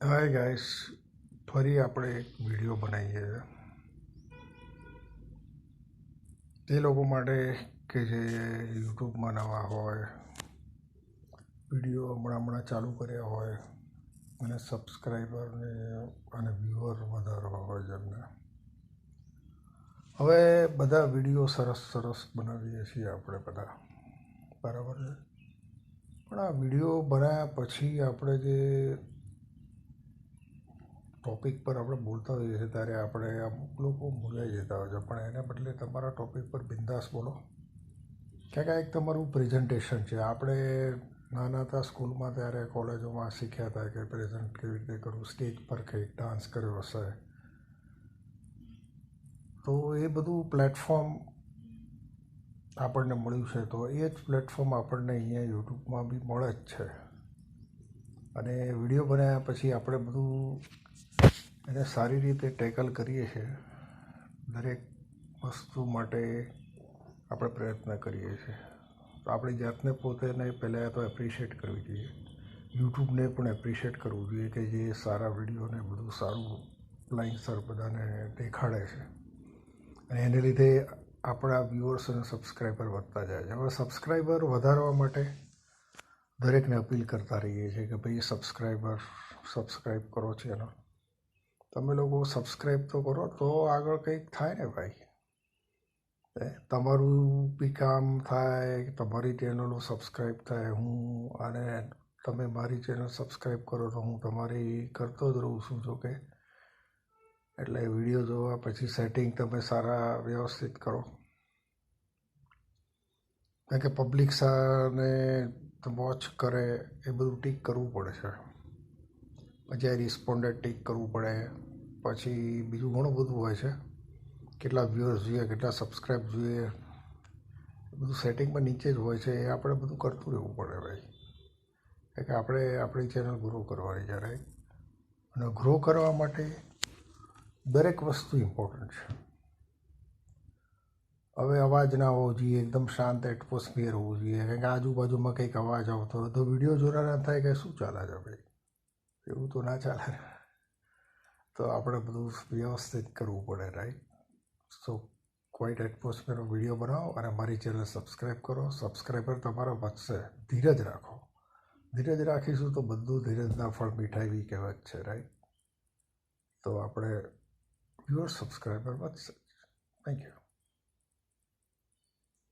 Hi guys, ફરી આપણે એક વિડીયો બનાવીએ છીએ તે લોકો માટે કે જે યુટ્યુબમાં નવા હોય, વિડીયો હમણાં ચાલુ કર્યા હોય અને સબસ્ક્રાઈબરને અને વ્યુઅર વધારે હોય જેમને. હવે બધા વિડીયો સરસ બનાવીએ છીએ આપણે બધા, બરાબર છે. પણ આ વિડીયો બનાવ્યા પછી આપણે જે ટૉપિક પર આપણે બોલતા હોઈએ છીએ ત્યારે આપણે અમુક લોકો ભૂલાઈ જતા હોય છે, પણ એને બદલે તમારા ટૉપિક પર બિંદાસ બોલો. ક્યાંક આ એક તમારું પ્રેઝન્ટેશન છે. આપણે નાના હતા સ્કૂલમાં ત્યારે કોલેજોમાં શીખ્યા હતા કે પ્રેઝન્ટ કેવી રીતે કરવું, સ્ટેજ પર કંઈક ડાન્સ કર્યો હશે. તો એ બધું પ્લેટફોર્મ આપણને મળ્યું છે, તો એ જ પ્લેટફોર્મ આપણને અહીંયા યુટ્યુબમાં બી મળે જ છે. અને વિડીયો બનાવ્યા પછી આપણે બધું એને સારી રીતે ટેકલ કરીએ છીએ. દરેક વસ્તુ માટે આપણે પ્રયત્ન કરીએ છીએ. તો આપણી જાતને પોતેને પહેલાં તો એપ્રિશિએટ કરવી જોઈએ. યુટ્યુબને પણ એપ્રિશિએટ કરવું જોઈએ કે જે સારા વિડીયોને બધું સારું લાઇનસર બધાને દેખાડે છે. અને એને લીધે આપણા વ્યુઅર્સ અને સબસ્ક્રાઈબર વધતા જાય છે. હવે સબસ્ક્રાઈબર વધારવા માટે દરેકને અપીલ કરતા રહીએ છીએ કે ભાઈ સબસ્ક્રાઈબ કરો ચેનલ. તમે લોકો સબસ્ક્રાઈબ તો કરો તો આગળ કંઈક થાય ને ભાઈ. તમારું બી કામ થાય, તમારી ચેનલો સબસ્ક્રાઈબ થાય. અને તમે મારી ચેનલ સબસ્ક્રાઈબ કરો તો હું તમારી કરતો જ રહું છું. જો કે એટલે વિડીયો જોવા પછી સેટિંગ તમે સારા વ્યવસ્થિત કરો, કારણ કે પબ્લિક સાને વોચ કરે એ બધું ટીક કરવું પડે છે. પછી આ રિસ્પોન્ડેડ ટીક કરવું પડે. પછી બીજું ઘણું બધું હોય છે. કેટલા વ્યુઅર્સ જોઈએ, કેટલા સબસ્ક્રાઈબ જોઈએ, બધું સેટિંગમાં નીચે જ હોય છે. એ આપણે બધું કરતું રહેવું પડે ભાઈ, કારણ કે આપણે આપણી ચેનલ ગ્રો કરવાની છે, રાઈટ. અને ગ્રો કરવા માટે દરેક વસ્તુ ઇમ્પોર્ટન્ટ છે. હવે અવાજ ના હોવો જોઈએ, એકદમ શાંત એટમોસ્ફિયર હોવું જોઈએ, કારણ કે આજુબાજુમાં કંઈક અવાજ આવતો હોય તો વિડીયો જોનારા થાય કે શું ચાલે છે ભાઈ, એવું તો ના ચાલે. તો આપણે બધું વ્યવસ્થિત કરવું પડે, રાઈટ. સો ક્વાઇટ એટમોસ્ફિયરનો વિડીયો બનાવો અને મારી ચેનલ સબસ્ક્રાઈબ કરો. સબસ્ક્રાઈબર તમારા વધશે. ધીરજ રાખો. ધીરજ રાખીશું તો બધું ધીરજના ફળ મીઠા એવી કહેવત છે, રાઈટ. તો આપણે વ્યુઅર સબસ્ક્રાઈબર વધશે. Thank you.